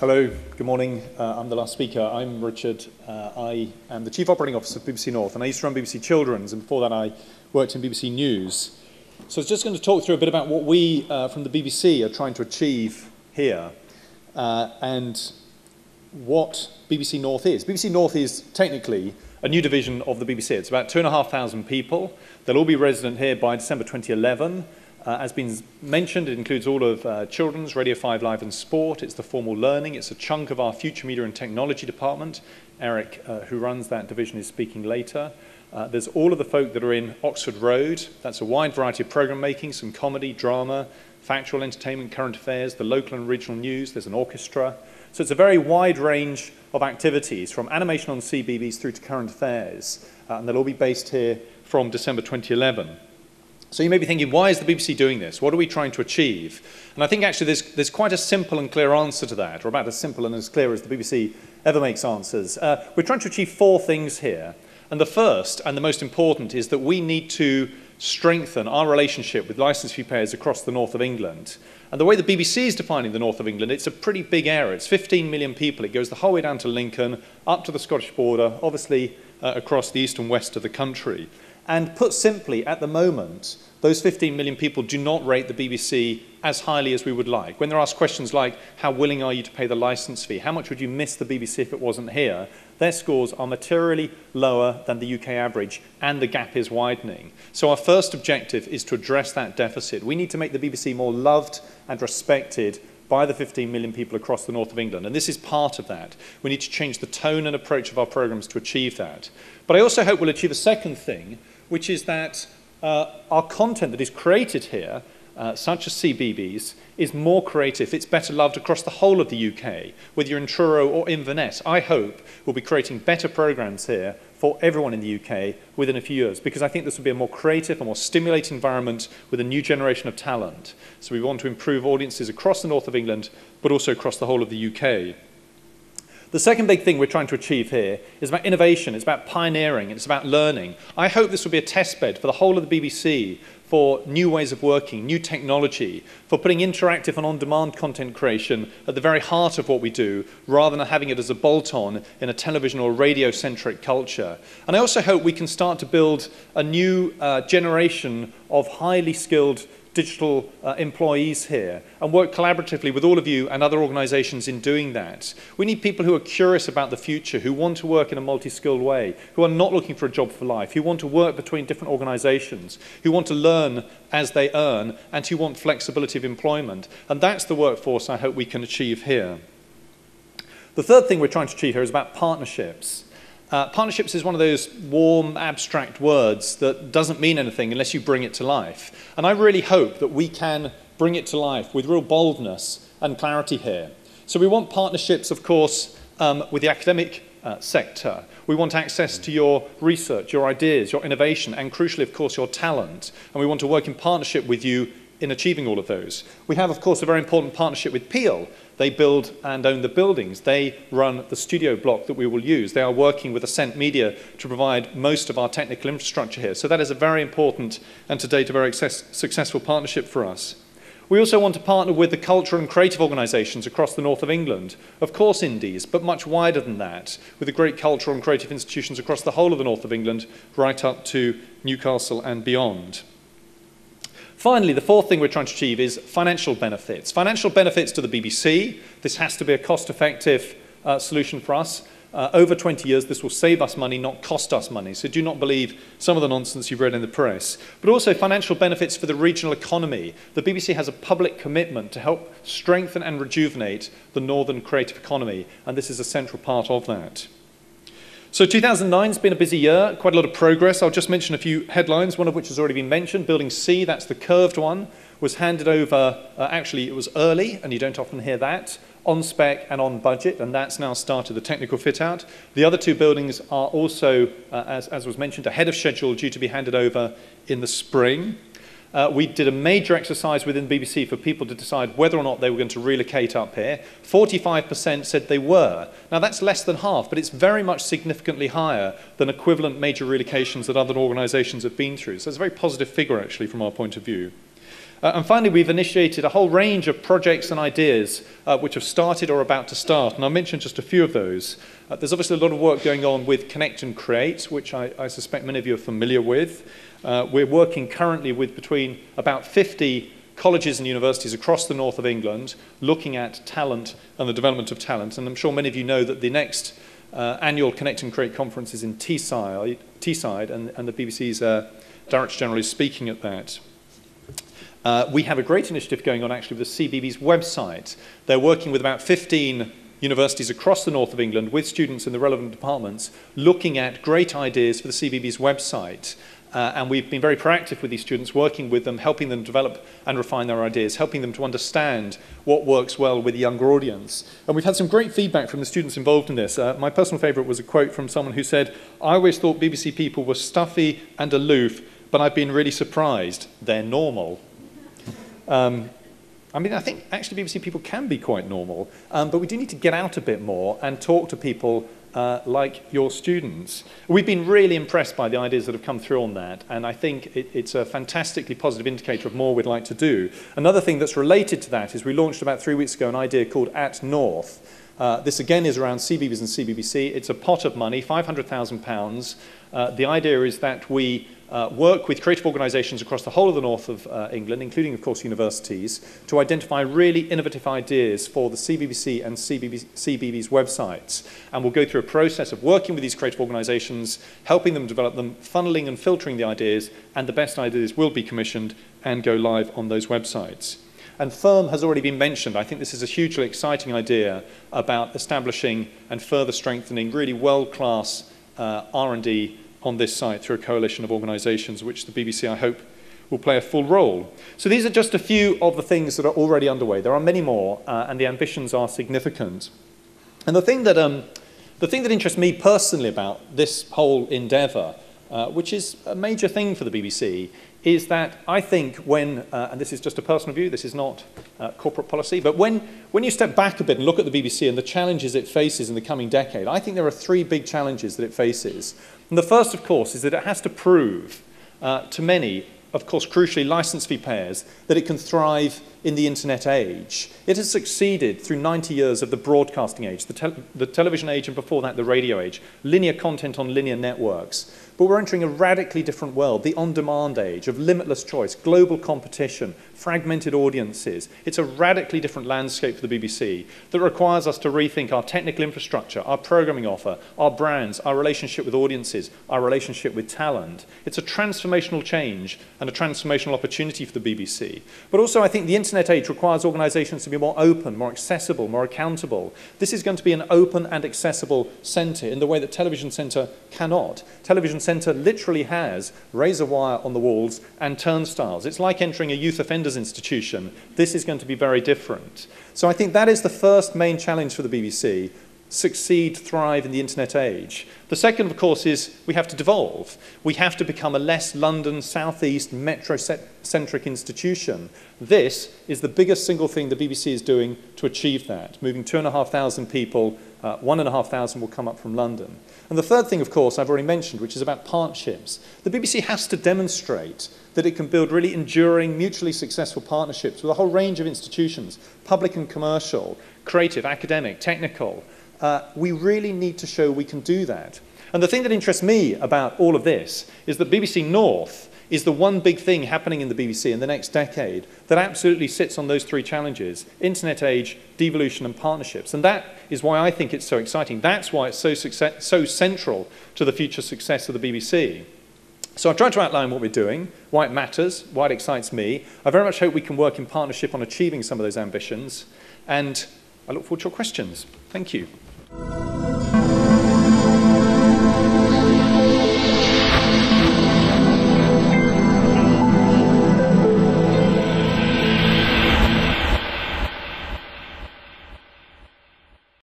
Hello, good morning. I'm the last speaker. I'm Richard. I am the Chief Operating Officer of BBC North, and I used to run BBC Children's, and before that I worked in BBC News. So I was just going to talk through a bit about what we from the BBC are trying to achieve here, and what BBC North is. BBC North is technically a new division of the BBC. It's about 2,500 people. They'll all be resident here by December 2011. As been mentioned, it includes all of children's, Radio 5 Live and Sport. It's the formal learning. It's a chunk of our future media and technology department. Eric, who runs that division, is speaking later. There's all of the folk that are in Oxford Road. That's a wide variety of programme making, some comedy, drama, factual entertainment, current affairs, the local and regional news. There's an orchestra. So it's a very wide range of activities, from animation on CBeebies through to current affairs. And they'll all be based here from December 2011. So you may be thinking, why is the BBC doing this? What are we trying to achieve? And I think actually there's quite a simple and clear answer to that, or about as simple and as clear as the BBC ever makes answers. We're trying to achieve four things here. And the first, and the most important, is that we need to strengthen our relationship with licence fee payers across the north of England. And the way the BBC is defining the north of England, it's a pretty big area. It's 15 million people. It goes the whole way down to Lincoln, up to the Scottish border, obviously across the east and west of the country. And put simply, at the moment, those 15 million people do not rate the BBC as highly as we would like. When they're asked questions like, how willing are you to pay the licence fee? How much would you miss the BBC if it wasn't here? Their scores are materially lower than the UK average, and the gap is widening. So our first objective is to address that deficit. We need to make the BBC more loved and respected by the 15 million people across the north of England. And this is part of that. We need to change the tone and approach of our programmes to achieve that. But I also hope we'll achieve a second thing, which is that our content that is created here, such as CBeebies, is more creative. It's better loved across the whole of the UK. Whether you're in Truro or Inverness, I hope we'll be creating better programmes here for everyone in the UK within a few years, because I think this will be a more creative, a more stimulating environment with a new generation of talent. So we want to improve audiences across the north of England, but also across the whole of the UK. The second big thing we're trying to achieve here is about innovation, it's about pioneering, it's about learning. I hope this will be a testbed for the whole of the BBC for new ways of working, new technology, for putting interactive and on-demand content creation at the very heart of what we do, rather than having it as a bolt-on in a television or radio-centric culture. And I also hope we can start to build a new generation of highly skilled digital employees here and work collaboratively with all of you and other organisations in doing that. We need people who are curious about the future, who want to work in a multi-skilled way, who are not looking for a job for life, who want to work between different organisations, who want to learn as they earn, and who want flexibility of employment. And that's the workforce I hope we can achieve here. The third thing we're trying to achieve here is about partnerships. Partnerships is one of those warm, abstract words that doesn't mean anything unless you bring it to life. And I really hope that we can bring it to life with real boldness and clarity here. So we want partnerships, of course, with the academic sector. We want access to your research, your ideas, your innovation, and crucially, of course, your talent. And we want to work in partnership with you in achieving all of those. We have, of course, a very important partnership with Peel. They build and own the buildings. They run the studio block that we will use. They are working with Ascent Media to provide most of our technical infrastructure here. So that is a very important and to date a very successful partnership for us. We also want to partner with the cultural and creative organisations across the north of England. Of course indies, but much wider than that, with the great cultural and creative institutions across the whole of the north of England, right up to Newcastle and beyond. Finally, the fourth thing we're trying to achieve is financial benefits. Financial benefits to the BBC. This has to be a cost-effective solution for us. Over 20 years, this will save us money, not cost us money. So do not believe some of the nonsense you've read in the press. But also financial benefits for the regional economy. The BBC has a public commitment to help strengthen and rejuvenate the northern creative economy, and this is a central part of that. So 2009 has been a busy year, quite a lot of progress. I'll just mention a few headlines, one of which has already been mentioned. Building C, that's the curved one, was handed over, actually it was early, and you don't often hear that, on spec and on budget, and that's now started the technical fit out. The other two buildings are also, as was mentioned, ahead of schedule, due to be handed over in the spring. We did a major exercise within the BBC for people to decide whether or not they were going to relocate up here. 45% said they were. Now that's less than half, but it's very much significantly higher than equivalent major relocations that other organisations have been through. So it's a very positive figure actually from our point of view. And finally, we've initiated a whole range of projects and ideas which have started or are about to start, and I'll mention just a few of those. There's obviously a lot of work going on with Connect and Create, which I suspect many of you are familiar with. We're working currently with between about 50 colleges and universities across the north of England, looking at talent and the development of talent. And I'm sure many of you know that the next annual Connect and Create conference is in Teesside, and the BBC's Director General is speaking at that. We have a great initiative going on actually with the CBeebies website. They're working with about 15 universities across the north of England with students in the relevant departments looking at great ideas for the CBeebies website. And we've been very proactive with these students, working with them, helping them develop and refine their ideas, helping them to understand what works well with a younger audience. And we've had some great feedback from the students involved in this. My personal favourite was a quote from someone who said, "I always thought BBC people were stuffy and aloof, but I've been really surprised. They're normal." I mean, I think actually BBC people can be quite normal, but we do need to get out a bit more and talk to people like your students. We've been really impressed by the ideas that have come through on that, and I think it's a fantastically positive indicator of more we'd like to do. Another thing that's related to that is we launched about 3 weeks ago an idea called At North. This again is around CBeebies and CBBC. It's a pot of money, £500,000. The idea is that we work with creative organisations across the whole of the north of England, including, of course, universities, to identify really innovative ideas for the CBBC and CBeebies websites. And we'll go through a process of working with these creative organisations, helping them develop them, funneling and filtering the ideas, and the best ideas will be commissioned and go live on those websites. And Firm has already been mentioned. I think this is a hugely exciting idea about establishing and further strengthening really world-class R&D on this site through a coalition of organisations, which the BBC, I hope, will play a full role. So these are just a few of the things that are already underway. There are many more, and the ambitions are significant. And the thing that interests me personally about this whole endeavour, which is a major thing for the BBC, is that I think when, and this is just a personal view, this is not corporate policy, but when you step back a bit and look at the BBC and the challenges it faces in the coming decade, I think there are 3 big challenges that it faces. And the first, of course, is that it has to prove to many, of course, crucially licence fee payers, that it can thrive in the internet age. It has succeeded through 90 years of the broadcasting age, the television age, and before that the radio age, linear content on linear networks. But we're entering a radically different world, the on-demand age of limitless choice, global competition, fragmented audiences. It's a radically different landscape for the BBC that requires us to rethink our technical infrastructure, our programming offer, our brands, our relationship with audiences, our relationship with talent. It's a transformational change and a transformational opportunity for the BBC. But also I think the internet age requires organisations to be more open, more accessible, more accountable. This is going to be an open and accessible centre in the way that Television Centre cannot. Television Centre literally has razor wire on the walls and turnstiles. It's like entering a youth offenders institution. This is going to be very different. So I think that is the first main challenge for the BBC. Succeed, thrive in the internet age. The second, of course, is we have to devolve. We have to become a less London, southeast, metro-centric institution. This is the biggest single thing the BBC is doing to achieve that, moving 2,500 people, 1,500 will come up from London. And the third thing, of course, I've already mentioned, which is about partnerships. The BBC has to demonstrate that it can build really enduring, mutually successful partnerships with a whole range of institutions, public and commercial, creative, academic, technical. We really need to show we can do that. And the thing that interests me about all of this is that BBC North is the one big thing happening in the BBC in the next decade that absolutely sits on those 3 challenges: internet age, devolution and partnerships. And that is why I think it's so exciting. That's why it's so central to the future success of the BBC. So I've tried to outline what we're doing, why it matters, why it excites me. I very much hope we can work in partnership on achieving some of those ambitions. And I look forward to your questions. Thank you.